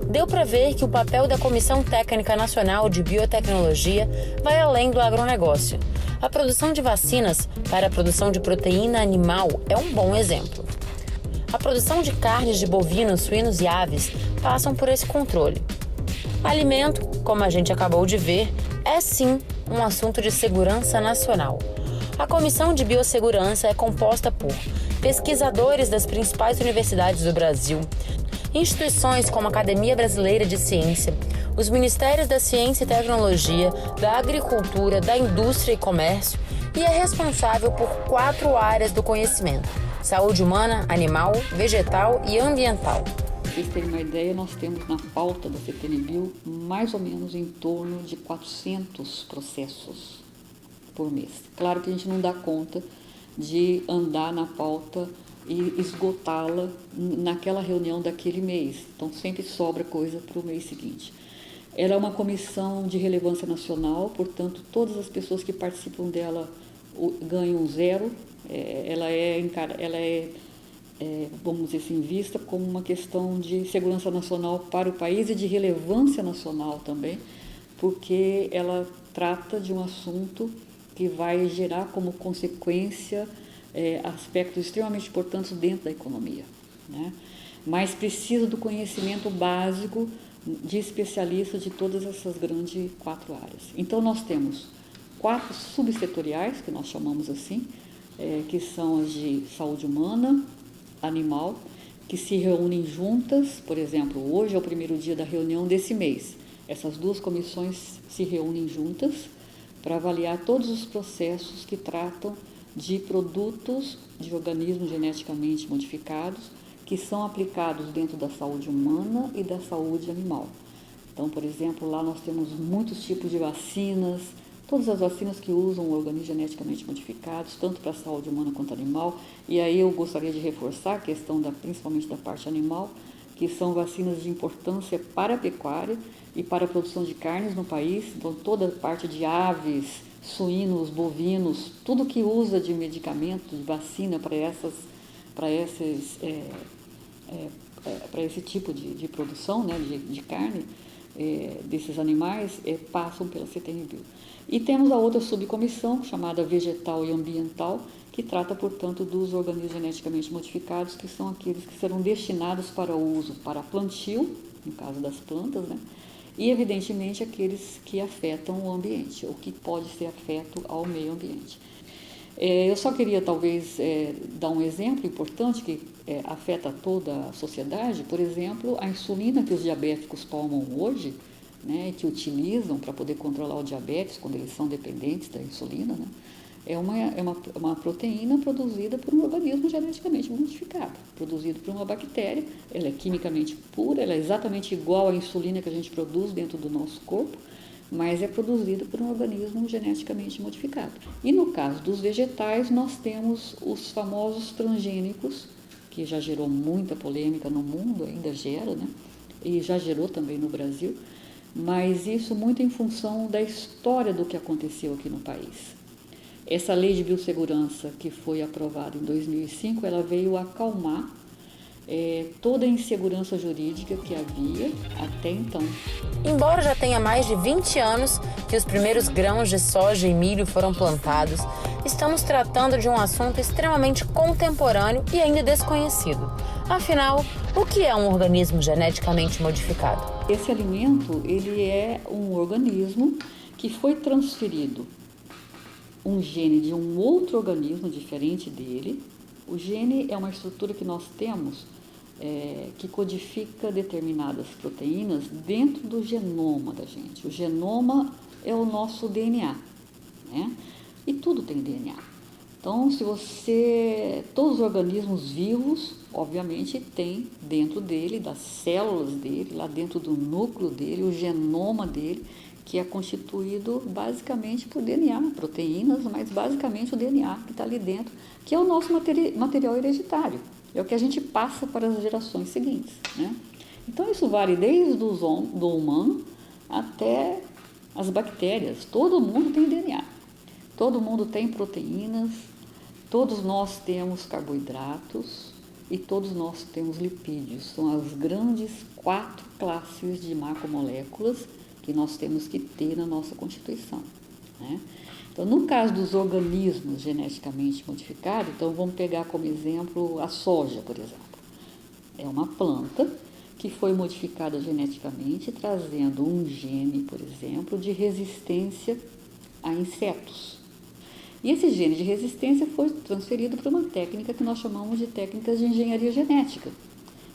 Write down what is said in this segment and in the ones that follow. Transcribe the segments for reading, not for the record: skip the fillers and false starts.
deu para ver que o papel da Comissão Técnica Nacional de Biotecnologia vai além do agronegócio. A produção de vacinas para a produção de proteína animal é um bom exemplo. A produção de carnes de bovinos, suínos e aves passam por esse controle. Alimento, como a gente acabou de ver, é sim um assunto de segurança nacional. A Comissão de Biossegurança é composta por pesquisadores das principais universidades do Brasil, instituições como a Academia Brasileira de Ciência, os Ministérios da Ciência e Tecnologia, da Agricultura, da Indústria e Comércio e é responsável por 4 áreas do conhecimento: saúde humana, animal, vegetal e ambiental. Para vocês terem uma ideia, nós temos na pauta da CTN-Bio mais ou menos em torno de 400 processos por mês. Claro que a gente não dá conta de andar na pauta e esgotá-la naquela reunião daquele mês. Então, sempre sobra coisa para o mês seguinte. Ela é uma comissão de relevância nacional, portanto, todas as pessoas que participam dela ganham 0. Ela é, vamos dizer assim, vista como uma questão de segurança nacional para o país e de relevância nacional também, porque ela trata de um assunto que vai gerar como consequência aspectos extremamente importantes dentro da economia, né? Mas precisa do conhecimento básico de especialistas de todas essas grandes 4 áreas. Então, nós temos 4 subsetoriais, que nós chamamos assim, que são as de saúde humana, animal, que se reúnem juntas. Por exemplo, hoje é o primeiro dia da reunião desse mês. Essas 2 comissões se reúnem juntas para avaliar todos os processos que tratam de produtos de organismos geneticamente modificados que são aplicados dentro da saúde humana e da saúde animal. Então, por exemplo, lá nós temos muitos tipos de vacinas, todas as vacinas que usam organismos geneticamente modificados, tanto para a saúde humana quanto animal. E aí eu gostaria de reforçar a questão principalmente da parte animal, que são vacinas de importância para a pecuária e para a produção de carnes no país. Então, toda a parte de aves, suínos, bovinos, tudo que usa de medicamento, de vacina para esse tipo de produção, né, de carne desses animais, passam pela CTN-Bio. E temos a outra subcomissão, chamada vegetal e ambiental, que trata, portanto, dos organismos geneticamente modificados, que são aqueles que serão destinados para o uso para plantio, no caso das plantas, né? E, evidentemente, aqueles que afetam o ambiente, ou que pode ser afeto ao meio ambiente. Eu só queria, talvez, dar um exemplo importante que afeta toda a sociedade. Por exemplo, a insulina que os diabéticos tomam hoje, né, que utilizam para poder controlar o diabetes, quando eles são dependentes da insulina, né, é uma proteína produzida por um organismo geneticamente modificado, produzido por uma bactéria. Ela é quimicamente pura, ela é exatamente igual à insulina que a gente produz dentro do nosso corpo, mas é produzida por um organismo geneticamente modificado. E no caso dos vegetais, nós temos os famosos transgênicos, que já gerou muita polêmica no mundo, ainda gera, né? E já gerou também no Brasil, mas isso muito em função da história do que aconteceu aqui no país. Essa lei de biossegurança que foi aprovada em 2005, ela veio acalmar toda a insegurança jurídica que havia até então. Embora já tenha mais de 20 anos que os primeiros grãos de soja e milho foram plantados, estamos tratando de um assunto extremamente contemporâneo e ainda desconhecido. Afinal, o que é um organismo geneticamente modificado? Esse alimento, ele é um organismo que foi transferido um gene de um outro organismo diferente dele. O gene é uma estrutura que nós temos que codifica determinadas proteínas dentro do genoma da gente. O genoma é o nosso DNA, né? E tudo tem DNA. Então, todos os organismos vivos, obviamente, tem dentro dele, das células dele, lá dentro do núcleo dele, o genoma dele, que é constituído basicamente por DNA, proteínas, mas basicamente o DNA que está ali dentro, que é o nosso material hereditário. É o que a gente passa para as gerações seguintes, né? Então, isso vale desde do humano até as bactérias. Todo mundo tem DNA, todo mundo tem proteínas, todos nós temos carboidratos, e todos nós temos lipídios. São as grandes 4 classes de macromoléculas que nós temos que ter na nossa constituição, né? Então, no caso dos organismos geneticamente modificados, então vamos pegar como exemplo a soja, por exemplo. É uma planta que foi modificada geneticamente, trazendo um gene, por exemplo, de resistência a insetos. E esse gene de resistência foi transferido para uma técnica que nós chamamos de técnicas de engenharia genética,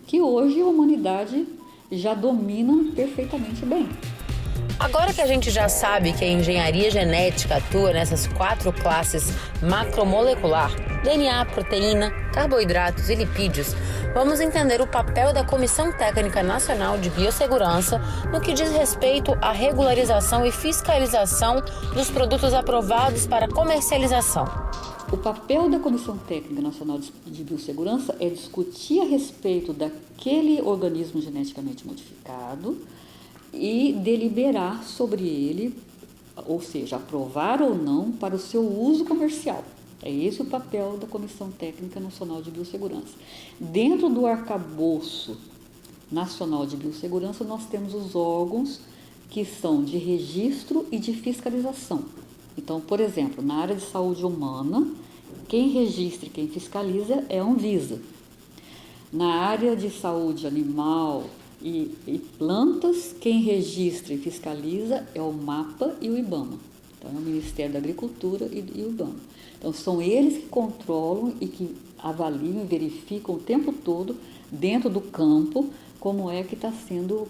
que hoje a humanidade já domina perfeitamente bem. Agora que a gente já sabe que a engenharia genética atua nessas 4 classes macromolecular, DNA, proteína, carboidratos e lipídios, vamos entender o papel da Comissão Técnica Nacional de Biossegurança no que diz respeito à regularização e fiscalização dos produtos aprovados para comercialização. O papel da Comissão Técnica Nacional de Biossegurança é discutir a respeito daquele organismo geneticamente modificado e deliberar sobre ele, ou seja, aprovar ou não para o seu uso comercial. É esse o papel da Comissão Técnica Nacional de Biossegurança. Dentro do arcabouço nacional de biossegurança, nós temos os órgãos que são de registro e de fiscalização. Então, por exemplo, na área de saúde humana, quem registra e quem fiscaliza é a Anvisa. Na área de saúde animal e plantas, quem registra e fiscaliza é o MAPA e o IBAMA. Então, é o Ministério da Agricultura e o IBAMA. Então, são eles que controlam e que avaliam e verificam o tempo todo, dentro do campo, como é que está sendo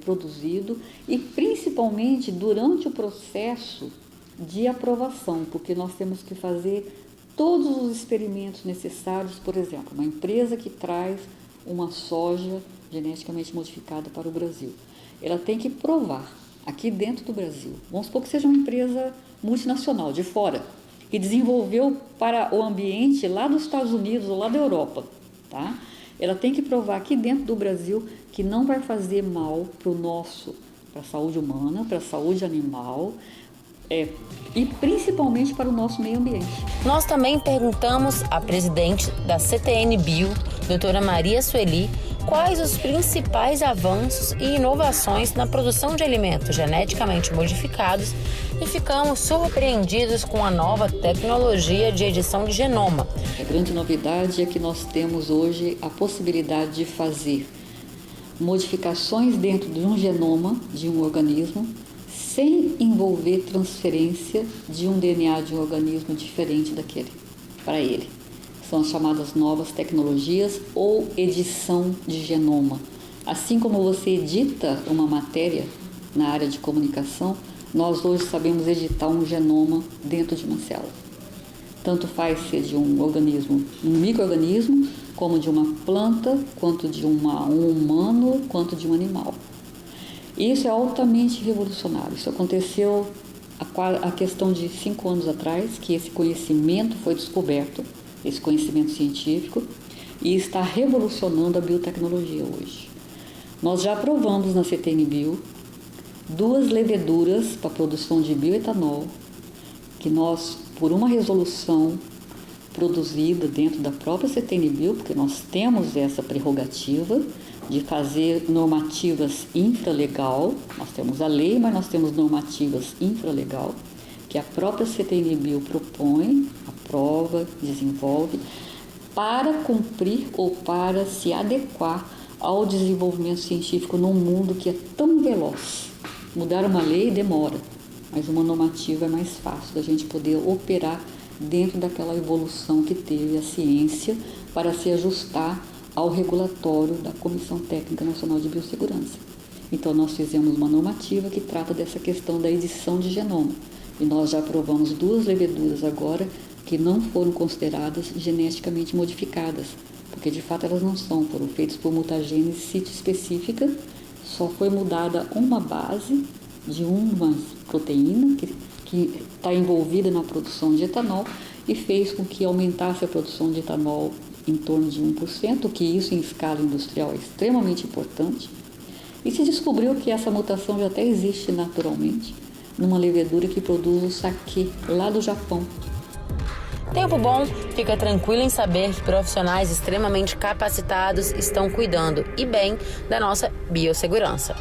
produzido e, principalmente, durante o processo de aprovação, porque nós temos que fazer todos os experimentos necessários. Por exemplo, uma empresa que traz uma soja geneticamente modificada para o Brasil, ela tem que provar aqui dentro do Brasil. Vamos supor que seja uma empresa multinacional de fora, que desenvolveu para o ambiente lá dos Estados Unidos ou lá da Europa, tá? Ela tem que provar aqui dentro do Brasil que não vai fazer mal para a saúde humana, para a saúde animal, e principalmente para o nosso meio ambiente. Nós também perguntamos à presidente da CTN Bio, doutora Maria Sueli, quais os principais avanços e inovações na produção de alimentos geneticamente modificados e ficamos surpreendidos com a nova tecnologia de edição de genoma. A grande novidade é que nós temos hoje a possibilidade de fazer modificações dentro de um genoma de um organismo sem envolver transferência de um DNA de um organismo diferente daquele para ele. São as chamadas novas tecnologias ou edição de genoma. Assim como você edita uma matéria na área de comunicação, nós hoje sabemos editar um genoma dentro de uma célula. Tanto faz ser de um organismo, um micro-organismo, como de uma planta, quanto de um humano, quanto de um animal. Isso é altamente revolucionário. Isso aconteceu a questão de 5 anos atrás, que esse conhecimento foi descoberto, esse conhecimento científico, e está revolucionando a biotecnologia hoje. Nós já aprovamos na CTN Bio 2 leveduras para a produção de bioetanol, que nós, por uma resolução produzida dentro da própria CTN Bio, porque nós temos essa prerrogativa de fazer normativas infralegal, nós temos a lei, mas nós temos normativas infralegal, que a própria CTN Bio propõe, aprova, desenvolve, para cumprir ou para se adequar ao desenvolvimento científico num mundo que é tão veloz. Mudar uma lei demora, mas uma normativa é mais fácil da gente poder operar dentro daquela evolução que teve a ciência para se ajustar ao regulatório da Comissão Técnica Nacional de Biossegurança. Então, nós fizemos uma normativa que trata dessa questão da edição de genoma. E nós já aprovamos 2 leveduras agora que não foram consideradas geneticamente modificadas, porque de fato elas não são, foram feitas por mutagênese sítio específica, só foi mudada uma base de uma proteína que está envolvida na produção de etanol e fez com que aumentasse a produção de etanol em torno de 1%, que isso em escala industrial é extremamente importante. E se descobriu que essa mutação já até existe naturalmente numa levedura que produz o saquê lá do Japão. Tempo bom, fica tranquilo em saber que profissionais extremamente capacitados estão cuidando e bem da nossa biossegurança.